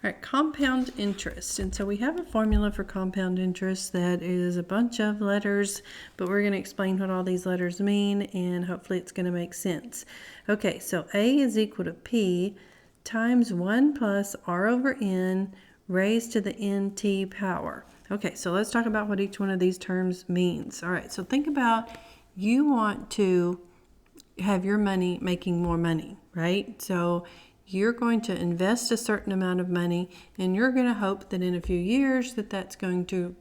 All right, compound interest. And so we have a formula for compound interest that is a bunch of letters, but we're going to explain what all these letters mean, and hopefully it's going to make sense. Okay, so A is equal to P times 1 plus R over N raised to the NT power. Okay, so let's talk about what each one of these terms means. All right, so think about you want to have your money making more money, right? So you're going to invest a certain amount of money, and you're going to hope that in a few years that's going to,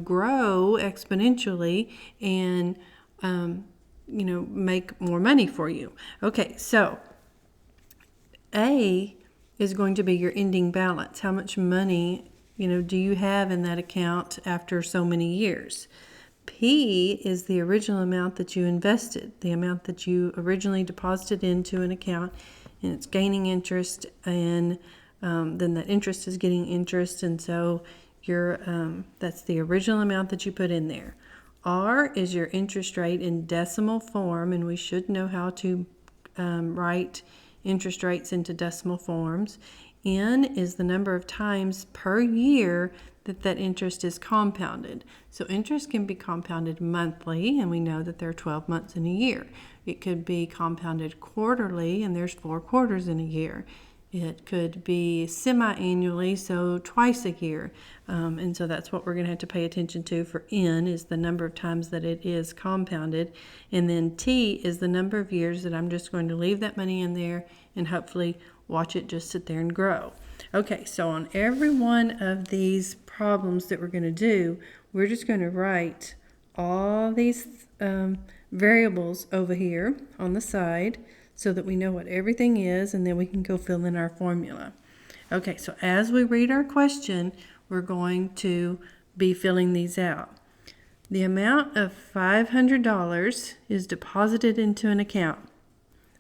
grow exponentially and, make more money for you. Okay, so A is going to be your ending balance. How much money, do you have in that account after so many years? P is the original amount that you invested, the amount that you originally deposited into an account, and it's gaining interest, and then that interest is getting interest, and so that's the original amount that you put in there. R is your interest rate in decimal form, and we should know how to write interest rates into decimal forms. N is the number of times per year that interest is compounded. So interest can be compounded monthly, and we know that there are 12 months in a year. It could be compounded quarterly, and there's 4 quarters in a year. It could be semi-annually, so twice a year. And so that's what we're going to have to pay attention to for N, is the number of times that it is compounded. And then T is the number of years that I'm just going to leave that money in there and hopefully watch it just sit there and grow. Okay, so on every one of these problems that we're going to do, we're just going to write all these variables over here on the side so that we know what everything is, and then we can go fill in our formula. Okay, so as we read our question, we're going to be filling these out. The amount of $500 is deposited into an account.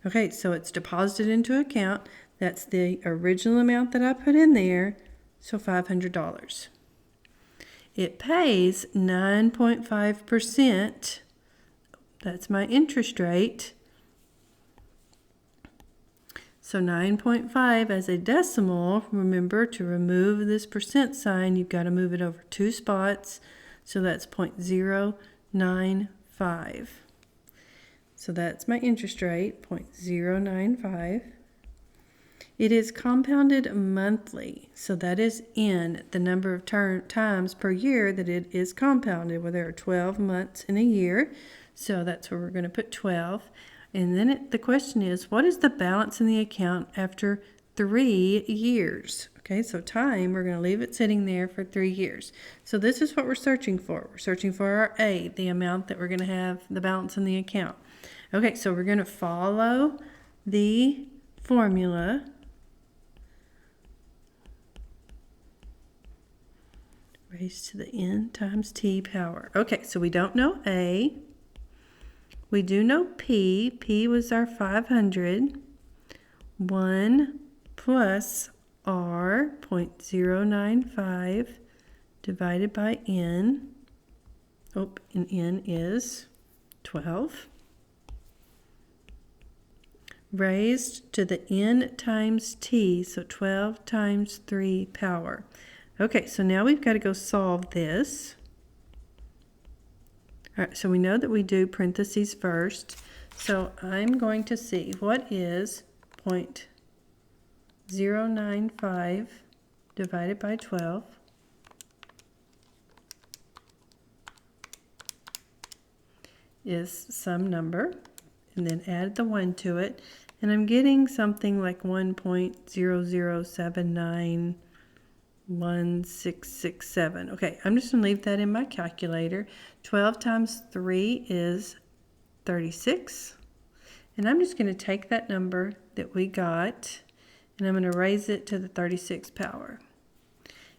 Okay, so it's deposited into an account. That's the original amount that I put in there, so $500. It pays 9.5%. That's my interest rate. So 9.5 as a decimal, remember to remove this percent sign, you've got to move it over 2 spots. So that's 0.095. So that's my interest rate, 0.095. It is compounded monthly, so that is N, the number of times per year that it is compounded. Well, there are 12 months in a year, so that's where we're going to put 12. And then the question is, what is the balance in the account after 3 years? Okay, so time, we're going to leave it sitting there for 3 years. So this is what we're searching for. We're searching for our A, the amount that we're going to have the balance in the account. Okay, so we're going to follow the formula. Raised to the N times T power. Okay, so we don't know A. We do know P. P was our 500. 1 plus R, 0.095, divided by N. And N is 12. Raised to the N times T, so 12 times 3 power. Okay, so now we've got to go solve this. All right, so we know that we do parentheses first. So I'm going to see what is 0.095 divided by 12. Is some number, and then add the 1 to it. And I'm getting something like 1.00791667. Okay, I'm just going to leave that in my calculator. 12 times 3 is 36. And I'm just going to take that number that we got, and I'm going to raise it to the 36 power.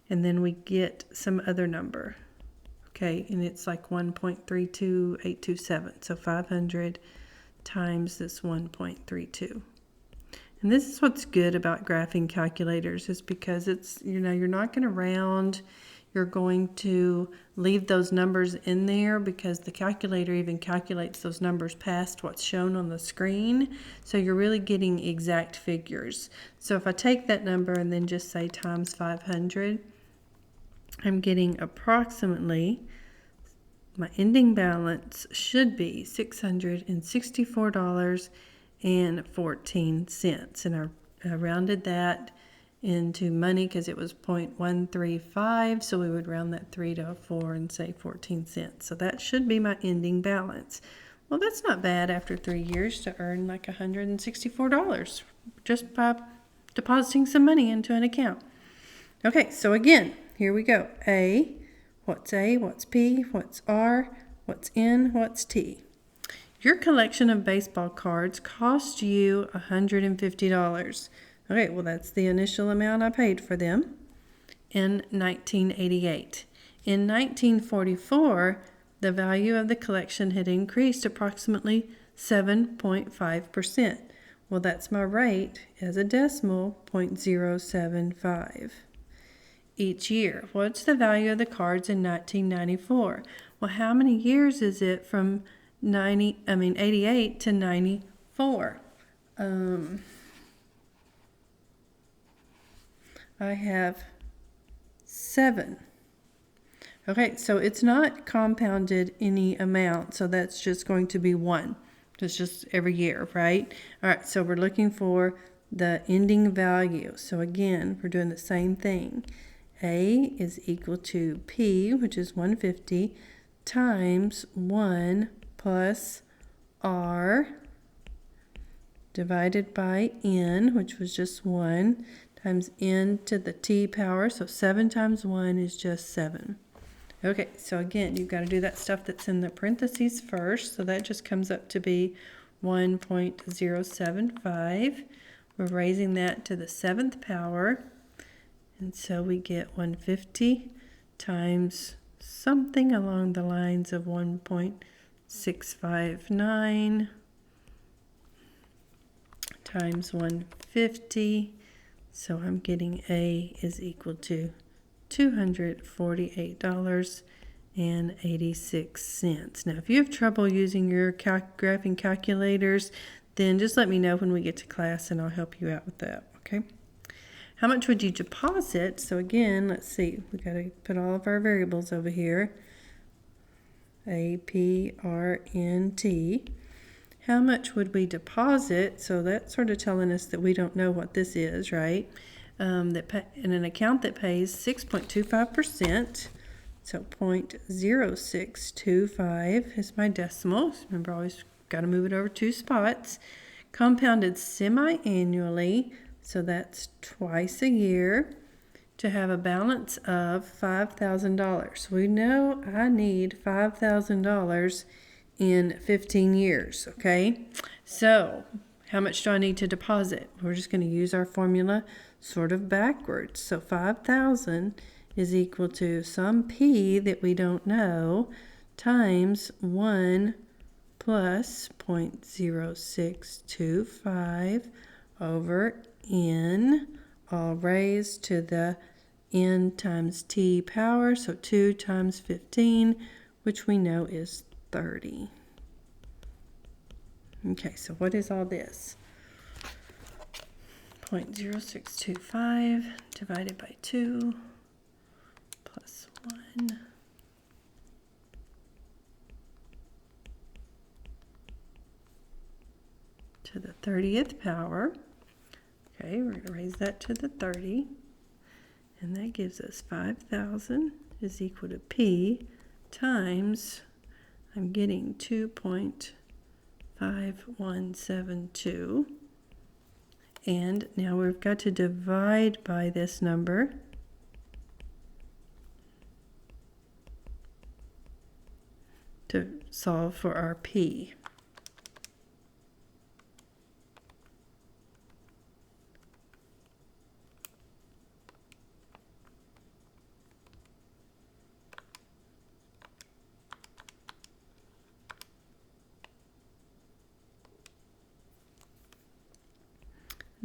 And then we get some other number. Okay, and it's like 1.32827. So 500 times this 1.32. And this is what's good about graphing calculators, is because it's, you're not going to round, you're going to leave those numbers in there because the calculator even calculates those numbers past what's shown on the screen. So you're really getting exact figures. So if I take that number and then just say times 500, I'm getting approximately, my ending balance should be $664.14. And I rounded that into money because it was 0.135, so we would round that 3 to a 4 and say 14 cents. So that should be my ending balance. Well, that's not bad after 3 years to earn like $164 just by depositing some money into an account. Okay, so again, here we go. A, what's P, what's R, what's N, what's T? Your collection of baseball cards cost you $150. Okay, well, that's the initial amount I paid for them in 1988. In 1944, the value of the collection had increased approximately 7.5%. Well, that's my rate as a decimal, 0.075. Each year, what's the value of the cards in 1994? Well, how many years is it from 88 to 94? I have 7. Okay, so it's not compounded any amount, so that's just going to be 1. It's just every year, right? All right, so we're looking for the ending value. So again, we're doing the same thing. A is equal to P, which is 150, times 1 plus R divided by N, which was just 1, times N to the T power. So 7 times 1 is just 7. Okay, so again, you've got to do that stuff that's in the parentheses first. So that just comes up to be 1.075. We're raising that to the 7th power. And so we get 150 times something along the lines of 1.659 times 150. So I'm getting A is equal to $248.86. Now, if you have trouble using your graphing calculators, then just let me know when we get to class and I'll help you out with that, okay? How much would you deposit? So again, let's see. We got to put all of our variables over here. A, P, R, N, T. How much would we deposit? So that's sort of telling us that we don't know what this is, right? In an account that pays 6.25%, so 0.0625 is my decimal. Remember, always got to move it over 2 spots. Compounded semi-annually, so that's twice a year, to have a balance of $5,000. We know I need $5,000 in 15 years, okay? So how much do I need to deposit? We're just going to use our formula sort of backwards. So 5,000 is equal to some P that we don't know times 1 plus 0.0625 over N, all raised to the N times T power, so 2 times 15, which we know is 30. Okay, so what is all this? 0.0625 divided by 2 plus 1 to the 30th power. Okay, we're going to raise that to the 30. And that gives us 5,000 is equal to P times, I'm getting 2.5172. And now we've got to divide by this number. To solve for our P.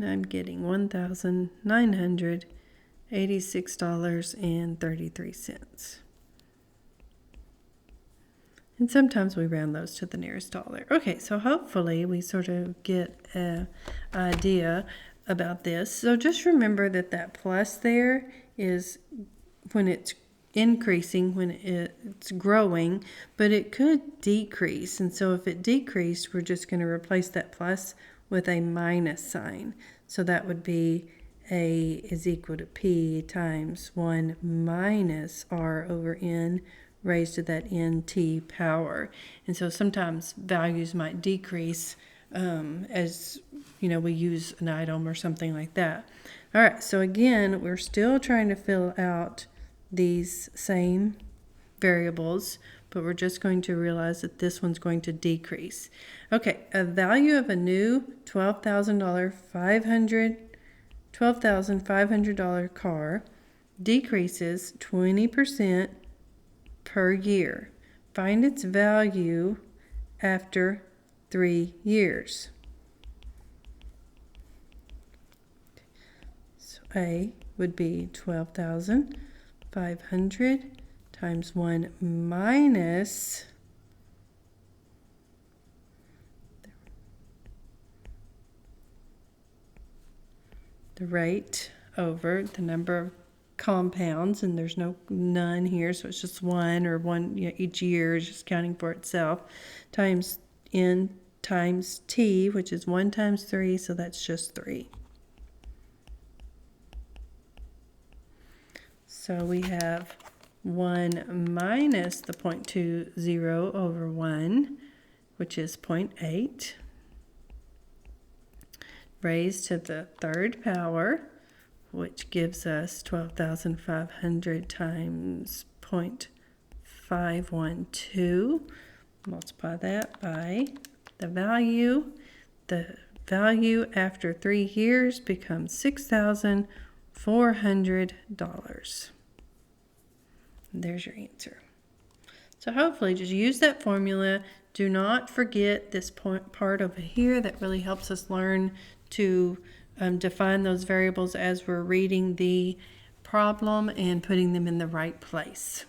And I'm getting 1,900 $86.33. And sometimes we round those to the nearest dollar. Okay, so hopefully we sort of get an idea about this. So just remember that that plus there is when it's increasing, when it's growing, but it could decrease. And so if it decreased, we're just going to replace that plus with a minus sign. So that would be A is equal to P times 1 minus R over N raised to that nt power. And so sometimes values might decrease as we use an item or something like that. All right, so again, we're still trying to fill out these same variables, but we're just going to realize that this one's going to decrease. Okay, a value of a new $12,500 car decreases 20% per year. Find its value after 3 years. So A would be 12,500 times 1 minus the rate over the number of compounds, and there's none here, so it's just one, or one, each year is just counting for itself, times N times T, which is 1 times 3, so that's just 3. So we have 1 minus the 0.20 over 1, which is 0.8, raised to the third power, which gives us 12,500 times 0.512. Multiply that by the value. The value after 3 years becomes $6,400. There's your answer. So hopefully just use that formula. Do not forget this part over here that really helps us learn to define those variables as we're reading the problem and putting them in the right place.